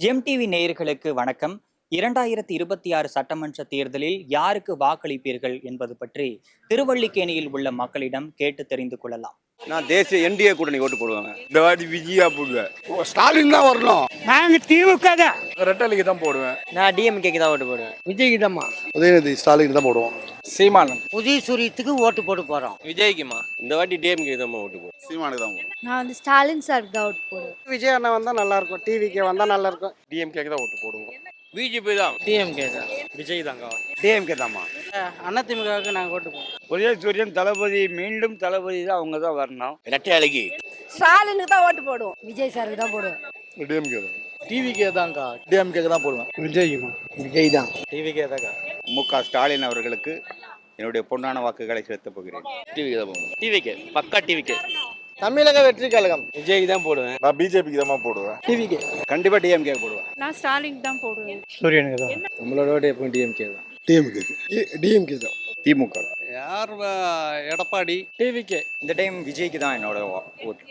GeM TV நேயர்களுக்கு வணக்கம். 2026 சட்டமன்ற தேர்தலில் யாருக்கு வாக்களிப்பீர்கள் என்பது பற்றி திருவல்லிக்கேணியில் உள்ள மக்களிடம் கேட்டு தெரிந்து கொள்ளலாம். நான் தேசிய என்டிஏ கூட்டணி ஓட்டு போடுவாங்க. இந்த வாட்டி விஜயா போடுவேன். ஸ்டாலின் தான் வரணும். நாங்க திமுக தான். ரெட்டலைக்கு தான் போடுவேன். நான் டிஎம்கேக்கு தான் ஓட்டு போடுவேன். விஜய்க்கு தான்மா. உதயநிதி ஸ்டாலின் தான் போடுவோம். சீமானன். புதிய சூரியத்துக்கு ஓட்டு போட்டு போறோம். விஜய்க்குமா இந்த வாட்டி டிஎம்கே தான் ஓட்டு போடுவோம். சீமானுக்கு தான் போடுவோம். நான் வந்து ஸ்டாலின் சார் தான் ஓட்டு போடுவேன். விஜய் அண்ணா வந்தா நல்லா இருக்கும். டிவிக்கு வந்தா நல்லா இருக்கும். டிஎம்கேக்கு தான் ஓட்டு போடுவோம். பிஜேபி தான். டிஎம்கே தான். விஜய் தாங்க. டிஎம்கே தான்மா. அண்ணா திமுகவுக்கு நாங்கள் ஓட்டு போடுவோம். ஒரே சூரியன் தளபதி மீண்டும் தளபதி தான் அவங்க தான் வரணும். ரெட்டலைக்கு ஸ்டாலினுக்கு தான் ஓட்டு போடுவோம். விஜய் சாருக்கு தான் போடுவேன். டிஎம்கே தான். டிவிகே தான்க்கா. டிஎம்கேக்கு தான் போடுவேன். விஜய்க்குமா. விஜய் தான். டிவிகே தான்க்கா. முக ஸ்டாலின் அவர்களுக்கு என்னுடைய பொன்னான வாக்குகளை செலுத்தப் போகிறேன். டிவிக்கு தான் போடுவோம். டிவிக்கு பக்கா டிவிக்கு. தமிழக வெற்றி கழகம் விஜய்க்கு தான் போடுவேன். நான் பிஜேபிக்கு தான் போடுவேன். டிவிக்கு கண்டிப்பா டிஎம்கே போடுவேன். நான் ஸ்டாலின் தான் போடுவேன். சூரியனுக்கு தான். நம்மளோட ஓட்டு எப்பவும் டிஎம்கே தான். டிஎம்கே தான். திமுக. யார் எடப்பாடி. டிவிக்கு. இந்த டைம் விஜய்க்கு தான் என்னோட ஓட்டு.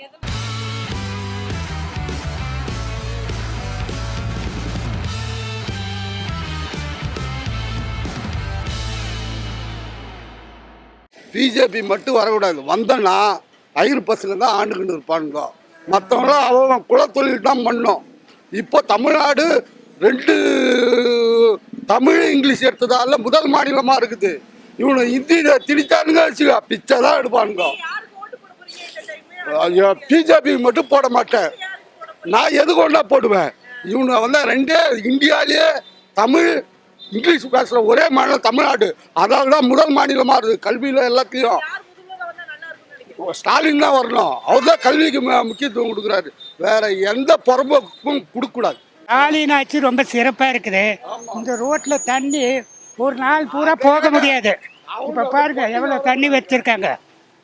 பிஜேபி மட்டும் வரக்கூடாது. வந்தனா ஐயர் பசங்க தான் ஆண்டுகிட்டு இருப்பானுங்க. மற்றவங்களாம் அவன் குலத்தொழில் தான் பண்ணோம். இப்போ தமிழ்நாடு ரெண்டு தமிழ் இங்கிலீஷ் எடுத்ததால முதல் மாநிலமாக இருக்குது. இவனை ஹிந்தியில திணிச்சானுங்க வச்சுக்கா பிச்சை தான் எடுப்பானுங்க. பிஜேபி மட்டும் போட மாட்டேன். நான் எது கொண்டா போடுவேன். இவனை வந்து ரெண்டே இந்தியாவிலேயே தமிழ் இங்கிலீஷ் பேசுகிற ஒரே மாநிலம் தமிழ்நாடு. அதாவது தான் முதல் மாநிலமாக இருக்குது கல்வியில் எல்லாத்தையும். ஸ்டாலின் தான் வரணும். அவர் தான் கல்விக்கு முக்கியத்துவம் கொடுக்குறாரு. வேற எந்த பொறுப்பும் கொடுக்கக்கூடாது. ஸ்டாலின் ஆட்சி ரொம்ப சிறப்பா இருக்குது. இந்த ரோட்ல தண்ணி ஒரு நாள் பூரா போக முடியாது. இப்ப பாருங்க எவ்வளவு தண்ணி வச்சிருக்காங்க.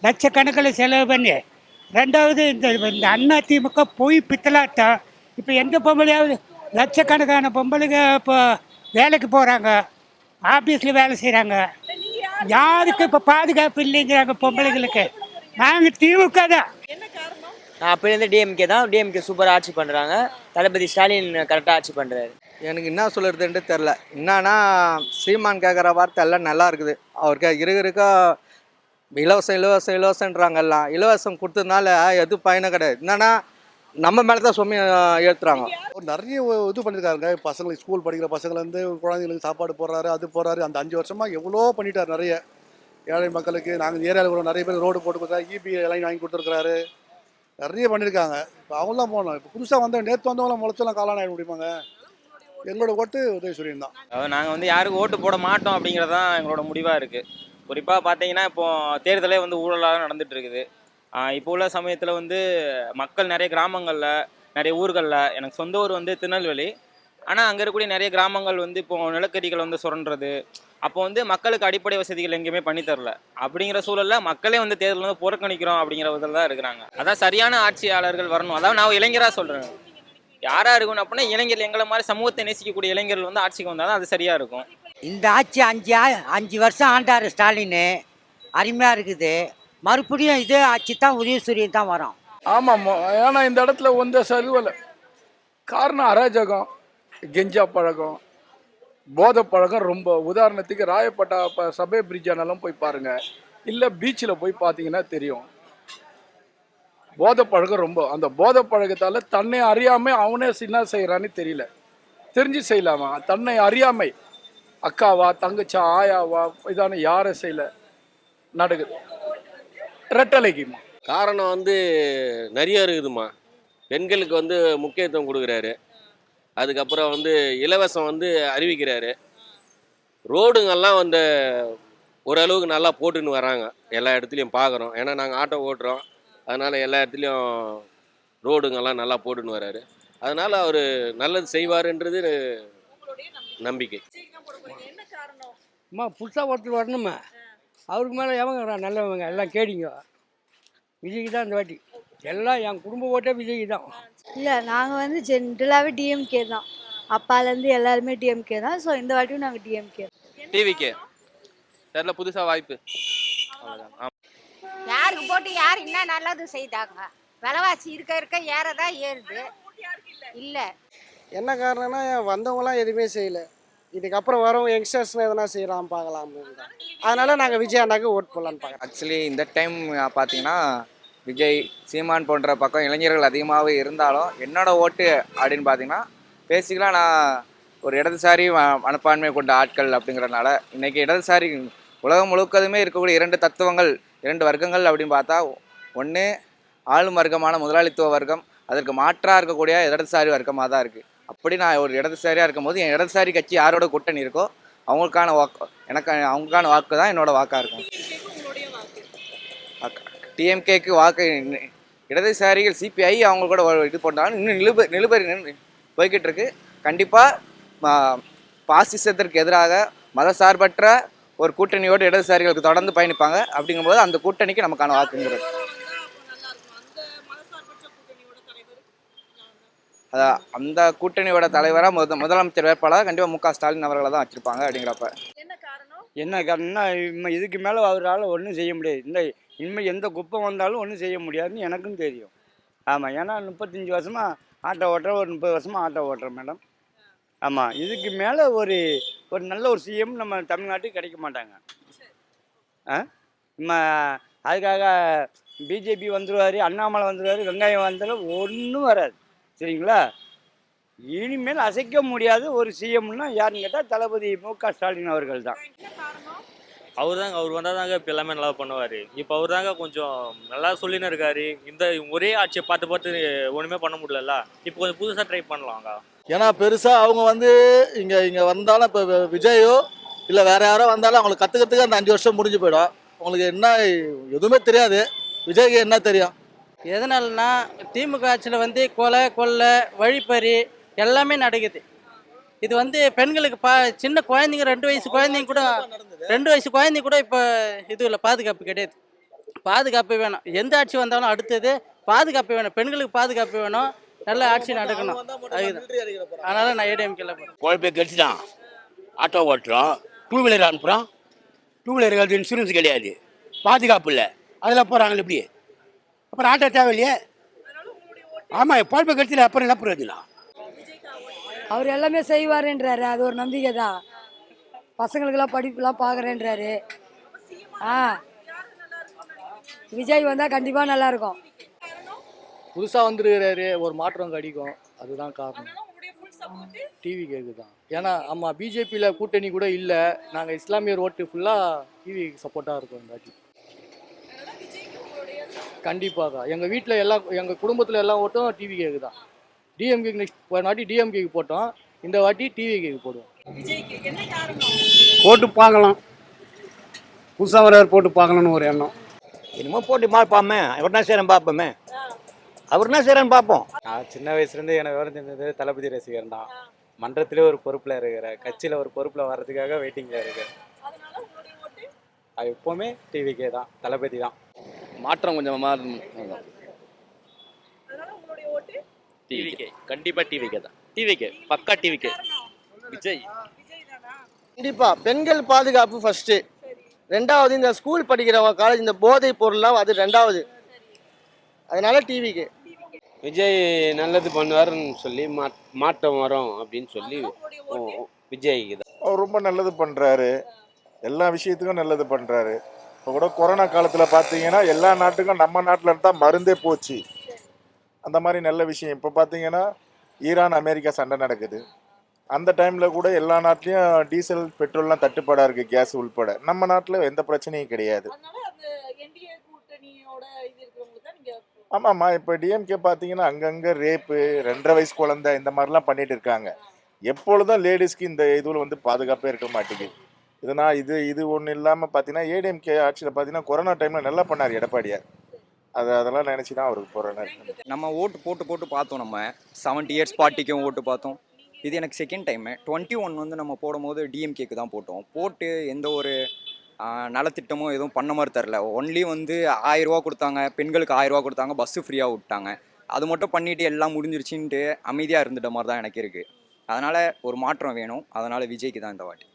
லட்சக்கணக்கில் செலவு பண்ணி. ரெண்டாவது இந்த அண்ணா திமுக பொய் பித்தலாட்டம். இப்போ எந்த பொம்பளையாவது லட்சக்கணக்கான பொம்பளைங்க இப்போ வேலைக்கு போகிறாங்க, ஆஃபீஸில் வேலை செய்கிறாங்க. யாருக்கு இப்போ பாதுகாப்பு இல்லைங்கிறாங்க பொம்பளைங்களுக்கு. நாங்கள் திமுக தான். நான் அப்படியே டிஎம்கே தான். டிஎம்கே சூப்பராக ஆட்சி பண்ணுறாங்க. தளபதி ஸ்டாலின் கரெக்டாக ஆட்சி பண்ணுறாரு. எனக்கு என்ன சொல்கிறதுன்ட்டு தெரில. என்னன்னா சீமான் கேட்குற வார்த்தை எல்லாம் நல்லா இருக்குது. அவருக்கு இருக்கா இலவசம் இலவசம் இலவசன்றாங்கல்லாம். இலவசம் கொடுத்ததுனால எது பயனும் கிடையாது. என்னன்னா நம்ம மேலே தான் சுமையை ஏற்றுறாங்க. நிறைய இது பண்ணியிருக்காருங்க. பசங்களுக்கு ஸ்கூல் படிக்கிற பசங்கள்லேருந்து குழந்தைங்களுக்கு சாப்பாடு போடுறாரு, அது போடுறாரு. அந்த 5 வருஷமாக எவ்வளோ பண்ணிட்டார். நிறைய ஏழை மக்களுக்கு நாங்கள் ஏரியாவில் கூட நிறைய பேர் ரோடு போட்டு கொடுத்தா இபி எல்லாம் வாங்கி கொடுத்துருக்குறாரு. நிறைய பண்ணியிருக்காங்க. இப்போ அவங்களாம் போகணும். இப்போ புதுசாக வந்து நேற்று வந்தவங்களாம் முளைச்செல்லாம் காலான ஆகிட முடியுமாங்க. எங்களோட ஓட்டு உதயசூரியன் தான். அதாவது நாங்கள் வந்து யாருக்கும் ஓட்டு போட மாட்டோம் அப்படிங்கிறது தான் எங்களோட முடிவாக இருக்குது. குறிப்பாக பார்த்தீங்கன்னா இப்போது தேர்தலே வந்து ஊழலாக நடந்துட்டு இருக்குது. இப்போ உள்ள சமயத்தில் வந்து மக்கள் நிறைய கிராமங்களில் நிறைய ஊர்களில், எனக்கு சொந்த ஊர் வந்து திருநெல்வேலி, ஆனால் அங்கே இருக்கக்கூடிய நிறைய கிராமங்கள் வந்து இப்போது நிலக்கரிகள் வந்து சுரண்டுறது. அப்போ வந்து மக்களுக்கு அடிப்படை வசதிகள் எங்கேயுமே பண்ணித்தரல. அப்படிங்கிற சூழலில் மக்களே வந்து தேர்தல் வந்து புறக்கணிக்கிறோம் அப்படிங்கிற விதத்தில் தான் இருக்கிறாங்க. அதான் சரியான ஆட்சியாளர்கள் வரணும். அதாவது நான் இளைஞராக சொல்கிறேன். யாராக இருக்கணும் அப்படின்னா இளைஞர்கள், எங்களை மாதிரி சமூகத்தை நேசிக்கக்கூடிய இளைஞர்கள் வந்து ஆட்சிக்கு வந்தால் தான் அது சரியாக இருக்கும். இந்த ஆட்சி 5 வருஷம் ஆண்டார் ஸ்டாலின். அருமையாக இருக்குது. மறுபடியும் இதே ஆட்சி தான் உதயசூரியன் தான் வரும். ஆமாம். ஏன்னா இந்த இடத்துல ஒன்ற சரிவலை. காரணம் அராஜகம், கெஞ்சா பழக்கம், போதை பழக்கம் ரொம்ப. உதாரணத்துக்கு ராயப்பட்டா சபை பிரிட்ஜானாலும் போய் பாருங்கள், இல்லை பீச்சில் போய் பார்த்தீங்கன்னா தெரியும். போதை பழக்கம் ரொம்ப. அந்த போதை பழக்கத்தால் தன்னை அறியாமல் அவனே என்ன செய்கிறான்னு தெரியல. தெரிஞ்சு செய்யலாமா? தன்னை அறியாமை அக்காவா தங்கச்சா ஆயாவா இதான யாரை செய்யல நடக்குது. ரெட்டலைக்குமா காரணம் வந்து நிறைய இருக்குதுமா. பெண்களுக்கு வந்து முக்கியத்துவம் கொடுக்குறாரு. அதுக்கப்புறம் வந்து இலவசம் வந்து அறிவிக்கிறாரு. ரோடுங்கள்லாம் வந்து ஓரளவுக்கு நல்லா போட்டுன்னு வராங்க. எல்லா இடத்துலையும் பார்க்குறோம். ஏன்னா நாங்கள் ஆட்டோ ஓட்டுறோம். அதனால் எல்லா இடத்துலையும் ரோடுங்கள்லாம் நல்லா போட்டுன்னு வராரு. அதனால் அவர் நல்லது செய்வாருன்றது நம்பிக்கை. அம்மா புதுசாக ஒருத்தர் வரணுமா? அவருக்கு மேலே எவங்க நல்லவங்க எல்லாம் கேடிங்க. விஜய்க்கு தான் இந்த வாட்டி. எல்லாம் என் குடும்ப ஓட்டே விஜய்க்கு தான். இல்லை, நாங்கள் வந்து ஜென்ரலாகவே டிஎம்கே தான். அப்பாலேருந்து எல்லாருமே டிஎம்கே தான். ஸோ இந்த வாட்டியும் நாங்கள் டிஎம்கே. டிவிக்கு தெரியல, புதுசாக வாய்ப்பு. யாருக்கு போட்டு யார் என்ன நல்லது செய்தாங்க? விலைவாசி இருக்க இருக்க ஏறதான் ஏறுது. இல்லை என்ன காரணம்னா வந்தவங்களாம் எதுவுமே செய்யலை. இதுக்கப்புறம் வரவங்க யங்ஸ்டர்ஸ்லாம் எதனா செய்யலாம் பார்க்கலாம் அப்படின்னு தான். அதனால நாங்கள் விஜய் அண்ணாக்கு ஓட் போடலான்னு பார்க்குறோம். ஆக்சுவலி இந்த டைம் பார்த்தீங்கன்னா விஜய் சீமான் போன்ற பக்கம் இளைஞர்கள் அதிகமாகவே இருந்தாலும் என்னோட ஓட்டு அப்படின்னு பார்த்தீங்கன்னா பேசிக்கலாக நான் ஒரு இடதுசாரி மனப்பான்மை கொண்ட ஆட்கள் அப்படிங்கிறதுனால இன்றைக்கி இடதுசாரி உலகம் முழுக்கதுமே இருக்கக்கூடிய 2 தத்துவங்கள் 2 வர்க்கங்கள் அப்படின்னு பார்த்தா, ஒன்று ஆளும் வர்க்கமான முதலாளித்துவ வர்க்கம், அதற்கு மாற்றாக இருக்கக்கூடிய இடதுசாரி வர்க்கமாக தான் இருக்குது. அப்படி நான் ஒரு இடதுசாரியாக இருக்கும்போது என் இடதுசாரி கட்சி யாரோட கூட்டணி இருக்கோ அவங்களுக்கான வாக்கு, அவங்களுக்கான வாக்கு தான் என்னோட வாக்காக இருக்கும். டிஎம்கேக்கு வாக்கு இடதுசாரிகள் சிபிஐ அவங்க கூட இது பண்ணாலும் இன்னும் நிலுபரி போய்கிட்டு இருக்கு. கண்டிப்பாக பாசிசத்திற்கு எதிராக மதசார்பற்ற ஒரு கூட்டணியோடு இடதுசாரிகளுக்கு தொடர்ந்து பயணிப்பாங்க. அப்படிங்கும்போது அந்த கூட்டணிக்கு நமக்கான வாக்குங்கிறது அதான் அந்த கூட்டணியோட தலைவராக முதலமைச்சர் வேட்பாளராக கண்டிப்பாக மு.க. ஸ்டாலின் அவர்களை தான் வச்சுருப்பாங்க. அப்படிங்கிறப்ப என்ன காரணம்னா இதுக்கு மேலே அவரால் ஒன்றும் செய்ய முடியாது. இனிமேல் எந்த குப்பம் வந்தாலும் ஒன்றும் செய்ய முடியாதுன்னு எனக்கும் தெரியும். ஆமாம், ஏன்னா 35 வருஷமாக ஆட்டோ ஓட்டுறேன், ஒரு 30 வருஷமாக ஆட்டோ ஓட்டுறேன் மேடம். ஆமாம், இதுக்கு மேலே ஒரு நல்ல ஒரு சிஎம் நம்ம தமிழ்நாட்டுக்கு கிடைக்க மாட்டாங்க. நம்ம அதுக்காக பிஜேபி வந்துடுவார், அண்ணாமலை வந்துடுவார், வெங்காயம் வந்தாலும் ஒன்றும் வராது. சரிங்களா? இனிமேல் அசைக்க முடியாத ஒரு சிஎம்னா யாருன்னு கேட்டால் தளபதி மு.க. ஸ்டாலின் அவர்கள் தான். அவர் வந்தால் தாங்க இப்போ எல்லாமே நல்லா பண்ணுவார். இப்போ அவர் தாங்க கொஞ்சம் நல்லா சொல்லின்னு இருக்காரு. இந்த ஒரே ஆட்சியை பார்த்து ஒன்றுமே பண்ண முடியல. இப்போ கொஞ்சம் புதுசாக ட்ரை பண்ணலாங்க. ஏன்னா பெருசாக அவங்க இங்கே வந்தாலும் இப்போ விஜயோ இல்லை வேற யாரோ வந்தாலும் அவங்களுக்கு கற்றுக்கிறதுக்கு அந்த 5 வருஷம் முடிஞ்சு போயிடும். அவங்களுக்கு என்ன எதுவுமே தெரியாது. விஜய்க்கு என்ன தெரியும்? எதனாலனா திமுக ஆட்சியில் கொலை வழிப்பறி எல்லாமே நடக்குது. இது பெண்களுக்கு சின்ன குழந்தைங்க 2 வயசு குழந்தைங்க கூட இப்போ இது இல்லை, பாதுகாப்பு கிடையாது. பாதுகாப்பு வேணும். எந்த ஆட்சி வந்தாலும் அடுத்தது பாதுகாப்பு வேணும். பெண்களுக்கு பாதுகாப்பு வேணும். நல்ல ஆட்சி நடக்கணும். அதனால நான் ஏடிஎம்கேல போகிறேன். குழப்பை கட்சிதான். ஆட்டோ ஓட்டுறோம், 2 வீலர் அனுப்புகிறோம். 2 வீலருக்கு இன்சூரன்ஸ் கிடையாது, பாதுகாப்பு இல்லை. அதில் போகிறாங்களே எப்படி? அப்புறம் ஆட்டோ தேவையில்லையே. ஆமாம், குழப்பை கட்சியில் அப்புறம் என்ன பிரயோஜனம்? அவர் எல்லாமே செய்வாருன்றாரு, அது ஒரு நம்பிக்கை தான். பசங்களுக்கெல்லாம் படிப்புலாம் பார்க்குறேன்றாரு. விஜய் வந்தால் கண்டிப்பாக நல்லாயிருக்கும். புதுசாக வந்துருக்கிறாரு, ஒரு மாற்றம் கிடைக்கும். அதுதான் காரணம். டிவி கேக்கு தான். ஏன்னா ஆமாம், பிஜேபியில் கூட்டணி கூட இல்லை. நாங்கள் இஸ்லாமியர் ஓட்டு ஃபுல்லாக டிவி சப்போர்ட்டாக இருக்கும். இந்த வாட்டி கண்டிப்பாக எங்கள் வீட்டில் எங்கள் குடும்பத்தில் எல்லாம் ஓட்டும் டிவி கேக்கு தான். டிஎம்கே நெக்ஸ்ட் வாட்டி டிஎம்கேக்கு போட்டோம், இந்த வாட்டி டிவி கேக்கு போடுவோம். போட்டு பார்க்கலாம், புதுசாக வரவர் போட்டு பார்க்கணுன்னு ஒரு எண்ணம். என்னமோ போட்டு பார்ப்போமே, அவர் என்ன செய்யறேன் பார்ப்போமே, அவர் என்ன செய்யறேன்னு பார்ப்போம். நான் சின்ன வயசுலேருந்து எனக்கு விவரம் தெரிஞ்சது தளபதி ரசிகர் தான். மன்றத்திலே ஒரு பொறுப்பில் இருக்கிறேன், கட்சியில் ஒரு பொறுப்பில் வர்றதுக்காக வெயிட்டிங்கில் இருக்கேன். அது எப்போவுமே டிவிக்கே தான், தளபதி தான். மாற்றம் கொஞ்சம் டிவிகே கண்டிப்பாக டிவிகே தான். டிவிகே பக்கா டிவிகே. விஜய் கண்டிப்பாக பெண்கள் பாதுகாப்பு ஃபர்ஸ்ட்டு, 2வது இந்த ஸ்கூல் படிக்கிறவங்க காலேஜ் இந்த போதை பொருள்லாம் அது 2வது. அதனால டிவிக்கு விஜய் நல்லது பண்ணுவாருன்னு சொல்லி மாற்றம் வரும் அப்படின்னு சொல்லி விஜய்க்கு தான். அவர் ரொம்ப நல்லது பண்ணுறாரு, எல்லா விஷயத்துக்கும் நல்லது பண்ணுறாரு. இப்போ கூட கொரோனா காலத்தில் பார்த்தீங்கன்னா எல்லா நாட்டுக்கும் நம்ம நாட்டில் இருந்தால் மருந்தே போச்சு. அந்த மாதிரி நல்ல விஷயம். இப்போ பார்த்தீங்கன்னா ஈரான் அமெரிக்கா சண்டை நடக்குது. அந்த டைமில் கூட எல்லா நாட்டிலையும் டீசல் பெட்ரோல்லாம் தட்டுப்பாடாக இருக்குது, கேஸ் உள்பட. நம்ம நாட்டில் எந்த பிரச்சனையும் கிடையாது. ஆமாம்மா, இப்போ டிஎம்கே பார்த்தீங்கன்னா அங்கங்கே ரேப்பு, 2.5 வயசு குழந்தை இந்த மாதிரிலாம் பண்ணிட்டு இருக்காங்க. எப்பொழுதும் லேடிஸ்க்கு இந்த இதில் பாதுகாப்பே இருக்க மாட்டேங்குது. இது ஒன்றும் இல்லாமல் பார்த்தீங்கன்னா ஏடிஎம்கே ஆட்சியில் பார்த்தீங்கன்னா கொரோனா டைமில் நல்லா பண்ணார் எடப்பாடியார். அதெல்லாம் நினச்சி தான் அவருக்கு போகிறேன். நம்ம ஓட்டு போட்டு பார்த்தோம். நம்ம 70 இயர்ஸ் பார்ட்டிக்கும் ஓட்டு பார்த்தோம். இது எனக்கு செகண்ட் டைமு. 21 நம்ம போடும்போது டிஎம்கேக்கு தான் போட்டு எந்த ஒரு நலத்திட்டமும் எதுவும் பண்ண மாதிரி தரல. ஒன்லி 1000 ரூபா கொடுத்தாங்க, பெண்களுக்கு 1000 ரூபா கொடுத்தாங்க, பஸ்ஸு ஃப்ரீயாக விட்டாங்க. அது மட்டும் பண்ணிவிட்டு எல்லாம் முடிஞ்சிருச்சுன்ட்டு அமைதியாக இருந்துட்ட மாதிரி தான் எனக்கு இருக்குது. அதனால் ஒரு மாற்றம் வேணும். அதனால் விஜய்க்கு தான் இந்த வாட்டி.